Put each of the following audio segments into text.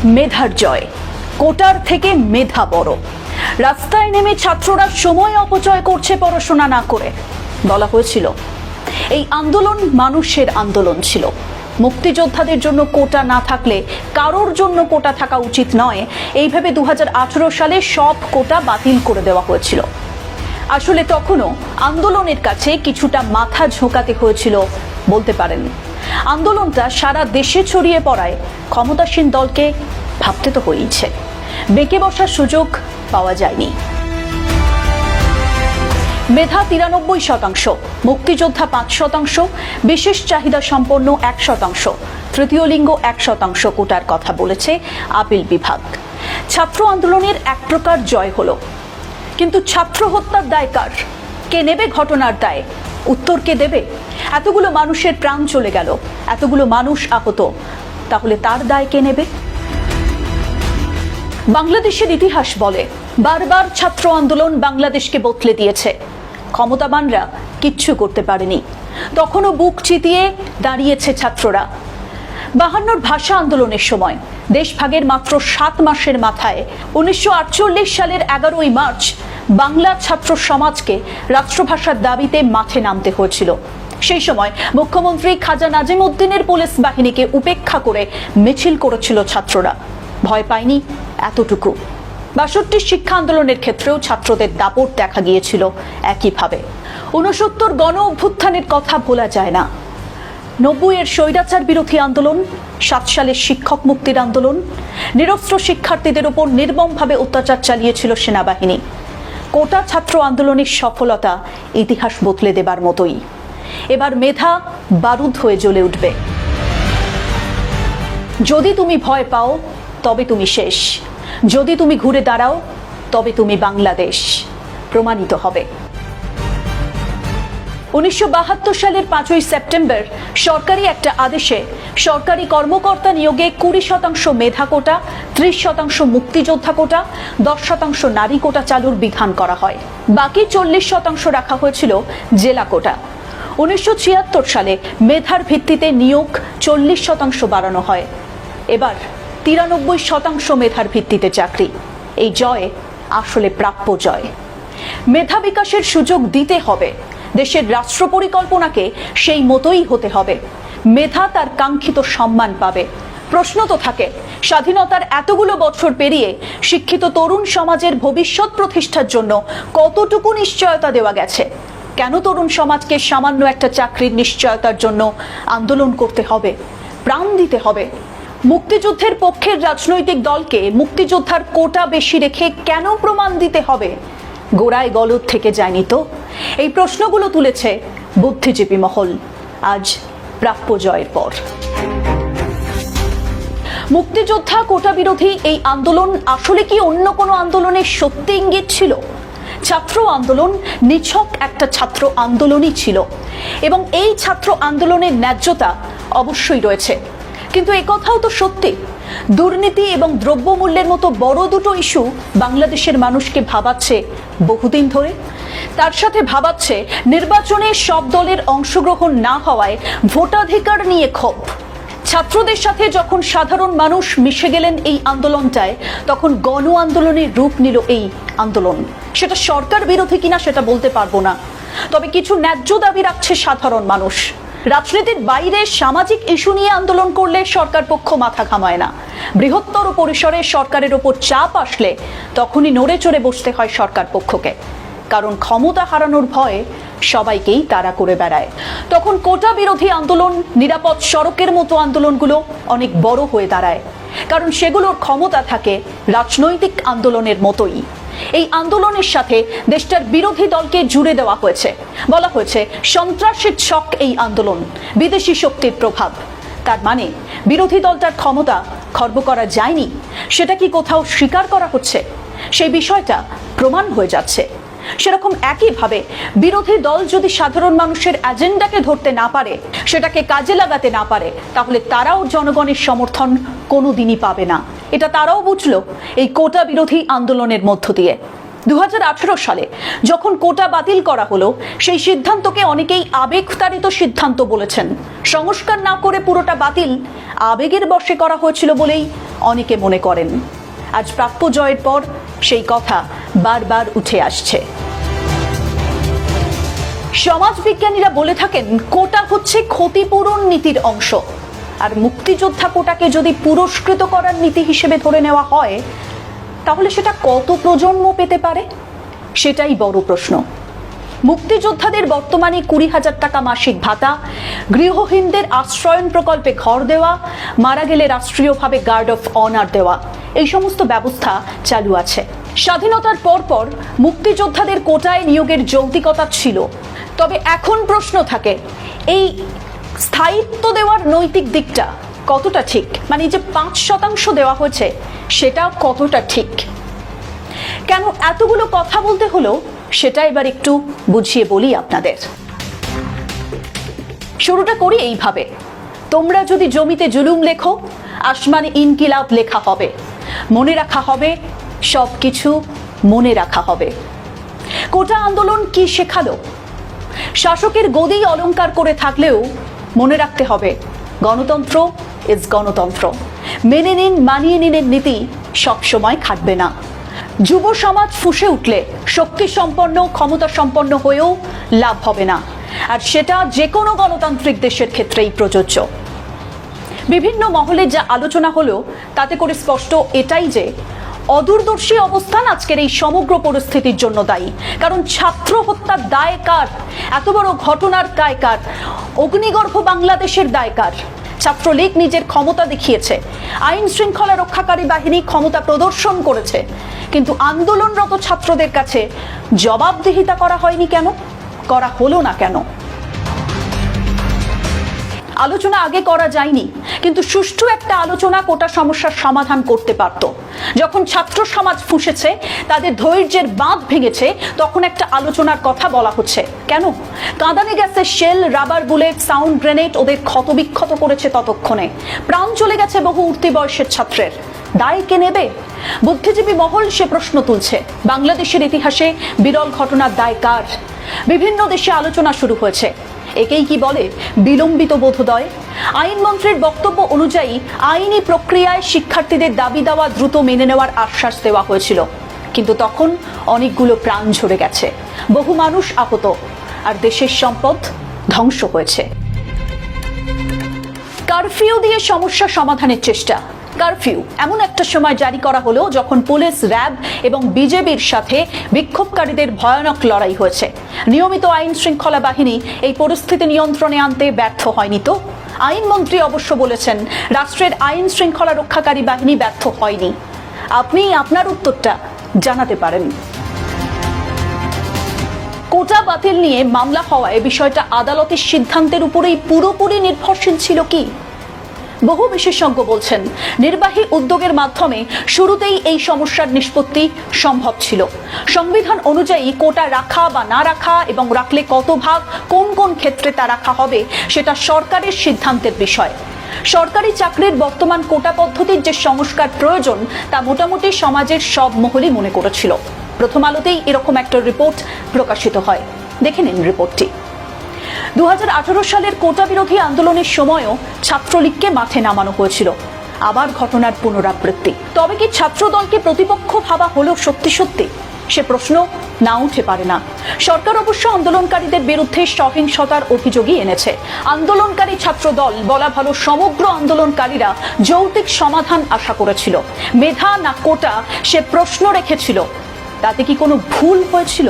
মেধার জয়, কোটার থেকে মেধা বড়। রাস্তায় নেমে ছাত্ররা সময় অপচয় করছে পড়াশোনা না করে। বলা হয়েছিল এই আন্দোলন মানুষের আন্দোলন ছিল। মুক্তিযোদ্ধাদের জন্য কোটা না থাকলে কারোর জন্য কোটা থাকা উচিত নয়, এইভাবে 2018 সালে সব কোটা বাতিল করে দেওয়া হয়েছিল। আসলে তখনও আন্দোলনের কাছে কিছুটা মাথা ঝোঁকাতে হয়েছিল বলতে পারেন। আন্দোলনটা সারা দেশে ছড়িয়ে পড়ায় ক্ষমতাসীন দলকে ভাবতে তো হয়েছে, বেঁকে বসার সুযোগ পাওয়া যায়নি। মেধা 93%, মুক্তিযোদ্ধা 5%, বিশেষ চাহিদা সম্পন্ন 1%, তৃতীয় লিঙ্গ 1% কোটার কথা বলেছে আপিল বিভাগ। ছাত্র আন্দোলনের এক প্রকার জয় হলো, কিন্তু ছাত্র হত্যার দায় কার? কে নেবে ঘটনার দায়? উত্তর কে দেবে? এতগুলো মানুষের প্রাণ চলে গেল, এতগুলো মানুষ আহত, তাহলে তার দায় কে নেবে? বাংলাদেশের ইতিহাস বলে বারবার ছাত্র আন্দোলন বাংলাদেশকে বদলে দিয়েছে। ক্ষমতাবানরা কিচ্ছু করতে পারেনি, তখনও বুক চিতিয়ে দাঁড়িয়েছে ছাত্ররা। 52 ভাষা আন্দোলনের সময় দেশ ভাগের মাত্র 7 মাসের মাথায় 1948 সালের 11ই মার্চ বাংলা ছাত্র সমাজকে রাষ্ট্রভাষার দাবিতে মাঠে নামতে হয়েছিল। সেই সময় মুখ্যমন্ত্রী খাজা নাজিম উদ্দিনের পুলিশ বাহিনীকে উপেক্ষা করে মিছিল করেছিল ছাত্ররা। ভয় পায়নি এতটুকু। 62 শিক্ষা আন্দোলনের ক্ষেত্রেও ছাত্রদের দাপট দেখা গিয়েছিল একইভাবে। 69 গণ অভ্যুত্থানের কথা ভোলা যায় না। 90-এর স্বৈরাচার বিরোধী আন্দোলন, 7 সালের শিক্ষক মুক্তির আন্দোলন, নিরস্ত্র শিক্ষার্থীদের উপর নির্মমভাবে অত্যাচার চালিয়েছিল সেনাবাহিনী। কোটা ছাত্র আন্দোলনের সফলতা ইতিহাস বদলে দেবার মতোই। এবার মেধা বারুদ হয়ে জ্বলে উঠবে। যদি তুমি ভয় পাও তবে তুমি শেষ, যদি তুমি ঘুরে দাঁড়াও তবে তুমি বাংলাদেশ প্রমাণিত হবে। 1972 সালের 5ই সেপ্টেম্বর সরকারি একটা আদেশে সরকারি কর্মকর্তা নিয়োগে 20% মেধা কোটা, 30% মুক্তিযোদ্ধা কোটা, 10% নারী কোটা চালুর বিধান করা হয়। বাকি 40% রাখা হয়েছিল জেলা কোটা। 1976 সালে মেধার ভিত্তিতে নিয়োগ 40% বাড়ানো হয়। এবার 93% মেধার ভিত্তিতে চাকরি। এই জয় আসলে প্রাপ্য জয়। মেধা বিকাশের সুযোগ দিতে হবে, দেশের রাষ্ট্র পরিকল্পনাকে সেই মতোই হতে হবে। মেধা তার কাঙ্ক্ষিত সম্মান পাবে। প্রশ্ন তো থাকে, স্বাধীনতার এতগুলো বছর পেরিয়ে শিক্ষিত তরুণ সমাজের ভবিষ্যৎ প্রতিষ্ঠার জন্য কতটুকু নিশ্চয়তা দেওয়া গেছে? কেন তরুণ সমাজকে সামান্য একটা চাকরির নিশ্চয়তার জন্য আন্দোলন করতে হবে, প্রাণ দিতে হবে? মুক্তিযুদ্ধের পক্ষের রাজনৈতিক দলকে মুক্তিযোদ্ধার কোটা বেশি রেখে কেন প্রমাণ দিতে হবে? গোড়ায় গলদ থেকে যায়নি তো? এই প্রশ্নগুলো তুলেছে বুদ্ধিজীবী মহল আজ প্রাপ্য জয়ের পর। মুক্তিযোদ্ধা কোটা বিরোধী এই আন্দোলন আসলে কি অন্য কোনো আন্দোলনের সত্যি ইঙ্গিত ছিল? ছাত্র আন্দোলন নিছক একটা ছাত্র আন্দোলনই ছিল, এবং এই ছাত্র আন্দোলনের ন্যায্যতা অবশ্যই রয়েছে। কিন্তু একথাও তো সত্যি, দুর্নীতি এবং দ্রব্যমূল্যের মতো বড় দুটো ইস্যু বাংলাদেশের মানুষকে ভাবাচ্ছে বহুদিন ধরে। তার সাথে ভাবাচ্ছে নির্বাচনে সব দলের অংশগ্রহণ না হওয়ায় ভোটাধিকার নিয়ে ক্ষোভ। ছাত্রদের সাথে যখন সাধারণ মানুষ মিশে গেলেন এই আন্দোলনটায়, তখন গণ আন্দোলনের রূপ নিল এই আন্দোলন। সেটা সরকার বিরোধী কিনা সেটা বলতে পারবো না, তবে কিছু ন্যায্য দাবি রাখছে সাধারণ মানুষ। রাজনীতির বাইরে সামাজিক ইস্যু নিয়ে আন্দোলন করলে সরকার পক্ষ মাথা ঘামায় না। বৃহত্তর পরিসরে সরকারের ওপর চাপ আসলে তখনই নড়ে চড়ে বসতে হয় সরকার পক্ষকে, কারণ ক্ষমতা হারানোর ভয়ে সবাইকেই তাড়া করে বেড়ায়। তখন কোটা বিরোধী আন্দোলন, নিরাপদ সড়কের মতো আন্দোলনগুলো অনেক বড় হয়ে দাঁড়ায়, কারণ সেগুলোর ক্ষমতা থাকে রাজনৈতিক আন্দোলনের মতোই। এই আন্দোলনের সাথে দেশটার বিরোধী দলকে জুড়ে দেওয়া হয়েছে। বলা হয়েছে সন্ত্রাসের ছক এই আন্দোলন, বিদেশি শক্তির প্রভাব। তার মানে বিরোধী দলটার ক্ষমতা খর্ব করা যায়নি, সেটা কি কোথাও স্বীকার করা হচ্ছে? সেই বিষয়টা প্রমাণ হয়ে যাচ্ছে। সেরকম একইভাবে বিরোধী দল যদি সাধারণ মানুষের এজেন্ডাকে ধরতে না পারে, সেটাকে কাজে লাগাতে না পারে, তাহলে তারাও জনগণের সমর্থন কোনোদিনই পাবে না। এটা তারাও বুঝলো এই কোটা বিরোধী আন্দোলনের মধ্য দিয়ে। 2018 সালে যখন কোটা বাতিল করা হলো, সেই সিদ্ধান্তকে অনেকেই আবেগতাড়িত সিদ্ধান্ত বলেছেন। সংস্কার না করে পুরোটা বাতিল আবেগের বশে করা হয়েছিল বলেই অনেকে মনে করেন। আজ প্রাপ্য জয়ের পর সেই কথা বারবার উঠে আসছে। সমাজবিজ্ঞানীরা বলে থাকেন কোটা হচ্ছে ক্ষতিপূরণ নীতির অংশ, আর মুক্তিযোদ্ধা কোটাকে যদি পুরস্কৃত করার নীতি হিসেবে ধরে নেওয়া হয় তাহলে সেটা কত প্রজন্ম পেতে পারে, সেটাই বড় প্রশ্ন। মুক্তিযোদ্ধাদের বর্তমানে 20,000 টাকা মাসিক ভাতা, গৃহহীনদের আশ্রয়ন প্রকল্পে ঘর দেওয়া, মারা গেলে রাষ্ট্রীয়ভাবে গার্ড অফ অনার দেওয়া, এই সমস্ত ব্যবস্থা চালু আছে। স্বাধীনতার পরপর মুক্তিযোদ্ধাদের কোটায় নিয়োগের যৌক্তিকতা ছিল, তবে এখন প্রশ্ন থাকে এই স্থায়িত্ব দেওয়ার নৈতিক দিকটা কতটা ঠিক, মানে যে 5% দেওয়া হয়েছে সেটা কতটা ঠিক। কেন এতগুলো কথা বলতে হলো সেটা এবার একটু বুঝিয়ে বলি আপনাদের। শুরুটা করি এইভাবে, তোমরা যদি জমিতে জুলুম লেখো, আসমানে ইনকিলাব লেখা হবে, মনে রাখা হবে, সবকিছু মনে রাখা হবে। কোটা আন্দোলন কি শেখালো? শাসকের গদি অলংকার করে থাকলেও মনে রাখতে হবে গণতন্ত্র ইজ গণতন্ত্র। মেনে নিন, মানিয়ে নিনের নীতি সবসময় খাটবে না। যুব সমাজ ফুঁসে উঠলে শক্তি সম্পন্ন, ক্ষমতা সম্পন্ন হয়েও লাভ হবে না, আর সেটা যে কোনো গণতান্ত্রিক দেশের ক্ষেত্রেই প্রযোজ্য। বিভিন্ন মহলে যা আলোচনা হলো তাতে করে স্পষ্ট এটাই যে অদূরদর্শী অবস্থান আজকের এই সমগ্র পরিস্থিতির জন্য দায়ী। কারণ ছাত্র হত্যার দায় কার? এত বড় ঘটনার দায় কার? অগ্নিগর্ভ বাংলাদেশের দায় কার? ছাত্রলীগ নিজের ক্ষমতা দেখিয়েছে, আইন শৃঙ্খলা রক্ষাকারী বাহিনী ক্ষমতা প্রদর্শন করেছে, কিন্তু আন্দোলনরত ছাত্রদের কাছে জবাবদিহিতা করা হয়নি কেন? করা হলো না কেন? আলোচনা আগে করা যায়নি, কিন্তু সুষ্ঠু একটা আলোচনা কোটা সমস্যার সমাধান করতে পারত। যখন ছাত্র সমাজ ফুঁসেছে, তাদের ধৈর্যের বাঁধ ভেঙেছে, তখন একটা আলোচনার কথা বলা হচ্ছে কেন? কাঁদানে গ্যাসের shell, rubber bullet, sound grenade ওদের ক্ষতবিক্ষত করেছে, ততক্ষণে প্রাণ চলে গেছে বহু উঠতি বয়সের ছাত্রের। দায় কে নেবে? বুদ্ধিজীবী মহল সে প্রশ্ন তুলছে। বাংলাদেশের ইতিহাসে বিরল ঘটনার দায় কার? বিভিন্ন দেশে আলোচনা শুরু হয়েছে। একেই কি বলে বিলম্বিত বোধোদয়? আইনমন্ত্রীর বক্তব্য অনুযায়ী আইনি প্রক্রিয়ায় শিক্ষার্থীদের দাবি দাওয়া দ্রুত মেনে নেওয়ার আশ্বাস দেওয়া হয়েছিল, কিন্তু তখন অনেকগুলো প্রাণ ঝরে গেছে, বহু মানুষ আহত, আর দেশের সম্পদ ধ্বংস হয়েছে। কারফিউ দিয়ে সমস্যা সমাধানের চেষ্টা। কারফিউ এমন একটা সময় জারি করা হলো যখন পুলিশ, র্যাব এবং বিজেপির সাথে বিক্ষোভকারীদের ভয়ানক লড়াই হয়েছে। নিয়মিত আইন শৃঙ্খলা বাহিনী এই পরিস্থিতি নিয়ন্ত্রণে আনতে ব্যর্থ হয়নি তো? আইনমন্ত্রী অবশ্য বলেছেন রাষ্ট্রের আইন শৃঙ্খলা রক্ষাকারী বাহিনী ব্যর্থ হয়নি। আপনি আপনার উত্তরটা জানাতে পারেন। কোটা বাতিল নিয়ে মামলা হওয়ায় বিষয়টা আদালতের সিদ্ধান্তের উপরেই পুরোপুরি নির্ভরশীল ছিল কি? বহু বিশেষজ্ঞ বলছেন নির্বাহী উদ্যোগের মাধ্যমে শুরুতেই এই সমস্যার নিষ্পত্তি সম্ভব ছিল। সংবিধান অনুযায়ী কোটা রাখা বা না রাখা এবং রাখলে কত ভাগ, কোন কোন ক্ষেত্রে তা রাখা হবে সেটা সরকারের সিদ্ধান্তের বিষয়। সরকারি চাকরির বর্তমান কোটা পদ্ধতির যে সংস্কার প্রয়োজন তা মোটামুটি সমাজের সব মহলই মনে করেছিল। প্রথম আলোতেই এরকম একটা রিপোর্ট প্রকাশিত হয়, দেখে নিন রিপোর্টটি। 2018 সালের কোটা বিরোধী আন্দোলনের সময়ও ছাত্রলীগকে মাঠে নামানো হয়েছিল। আবার ঘটনার পুনরাবৃত্তি। তবে কি ছাত্রদলকে প্রতিপক্ষ ভাবা হলো সত্যি সত্যি? সে প্রশ্ন না উঠে পারে না। সরকার অবশ্য আন্দোলনকারীদের বিরুদ্ধে সহিংসতার অভিযোগই এনেছে। আন্দোলনকারী ছাত্রদল, বলা ভালো সমগ্র আন্দোলনকারীরা যৌক্তিক সমাধান আশা করেছিল। মেধা না কোটা সে প্রশ্ন রেখেছিল। তাতে কি কোনো ভুল হয়েছিল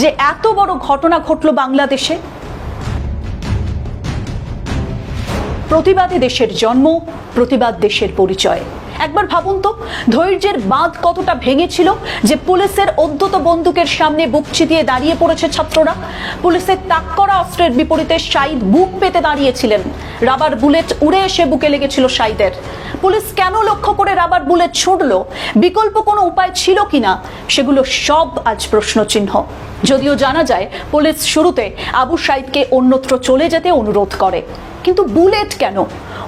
যে এত বড় ঘটনা ঘটল বাংলাদেশে? প্রতিবাদে দেশের জন্ম, প্রতিবাদ দেশের পরিচয়। একবার ভাবুন তো, ধৈর্যের বাঁধ কতটা ভেঙেছিল যে পুলিশের অদ্যত বন্দুকের সামনে বুক চিতিয়ে দাঁড়িয়ে পড়েছে ছাত্ররা। পুলিশের তাক করা অস্ত্রের বিপরীতে শাহিদ বুক পেতে দাঁড়িয়েছিলেন। রাবার বুলেট উড়ে এসে বুকে লেগেছিল শাহিদের। পুলিশ কেন লক্ষ্য করে রাবার বুলেট ছুঁড়লো? বিকল্প কোনো উপায় ছিল কিনা? সেগুলো সব আজ প্রশ্নচিহ্ন। যদিও জানা যায় পুলিশ শুরুতে আবু সাঈদকে অন্যত্র চলে যেতে অনুরোধ করে, কিন্তু বুলেট কেন?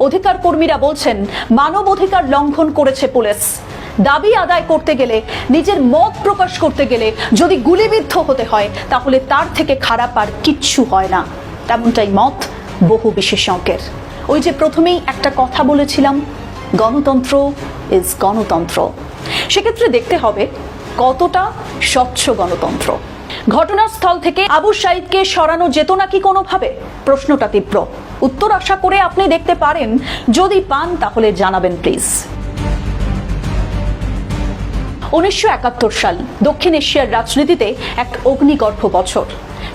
অধিকার কর্মীরা বলছেন মানব অধিকার লঙ্ঘন করেছে পুলিশ। দাবি আদায় করতে গেলে, নিজের মত প্রকাশ করতে গেলে যদি গুলিবিদ্ধ হতে হয় তাহলে তার থেকে খারাপ আর কিচ্ছু হয় না, তেমনটাই মত বহু বিশেষজ্ঞের। ওই যে প্রথমেই একটা কথা বলেছিলাম, গণতন্ত্র ইজ গণতন্ত্র। সেক্ষেত্রে দেখতে হবে কতটা স্বচ্ছ গণতন্ত্র। ঘটনাস্থল থেকে আবু সাঈদকে সরানো যেত নাকি কোনোভাবে? প্রশ্নটা তীব্র। উত্তর আশা করে আপনি দেখতে পারেন, যদি পান তাহলে জানাবেন প্লিজ। 1971 সাল দক্ষিণ এশিয়ার রাজনীতিতে এক অগ্নিগর্ভ বছর।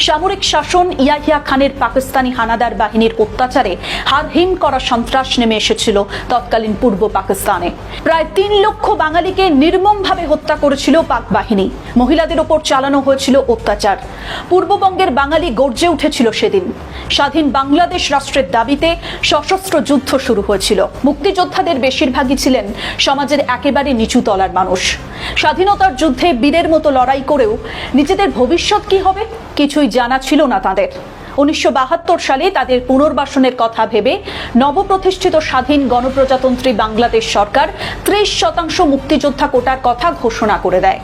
সামরিক শাসন ইয়াহিয়া খানের পাকিস্তানি হানাদার বাহিনীর অত্যাচারে হারহিম করা সন্ত্রাস নেমে এসেছিল তৎকালীন পূর্ব পাকিস্তানে। প্রায় 3 লক্ষ বাঙালিকে নির্মমভাবে হত্যা করেছিল পাক বাহিনী। মহিলাদের ওপর চালানো হয়েছিল অত্যাচার। পূর্ববঙ্গের বাঙালি গর্জে উঠেছিল সেদিন। স্বাধীন বাংলাদেশ রাষ্ট্রের দাবিতে সশস্ত্র যুদ্ধ শুরু হয়েছিল। মুক্তিযোদ্ধাদের বেশিরভাগই ছিলেন সমাজের একেবারে নিচু তলার মানুষ। স্বাধীনতার যুদ্ধে বীরের মতো লড়াই করেও নিজেদের ভবিষ্যৎ কি হবে কিছুই জানা ছিল না তাদের। 1972 সালে তাদের পুনর্বাসনের কথা ভেবে নবপ্রতিষ্ঠিত স্বাধীন গণপ্রজাতন্ত্রী বাংলাদেশ সরকার 30% মুক্তিযোদ্ধা কোটার কথা ঘোষণা করে দেয়।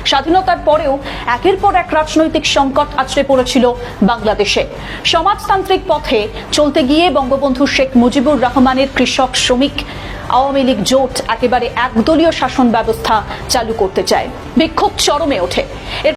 স্বাধীনতার পরেও একের পর এক রাজনৈতিক সংকট আছড়ে পড়েছিল বাংলাদেশে। সমাজতান্ত্রিক পথে চলতে গিয়ে বঙ্গবন্ধু শেখ মুজিবুর রহমানের কৃষক শ্রমিক আওয়ামী লীগ জোট একেবারে একদলীয় শাসন ব্যবস্থা চালু করতে চায়। বিক্ষোভ চরমে ওঠে।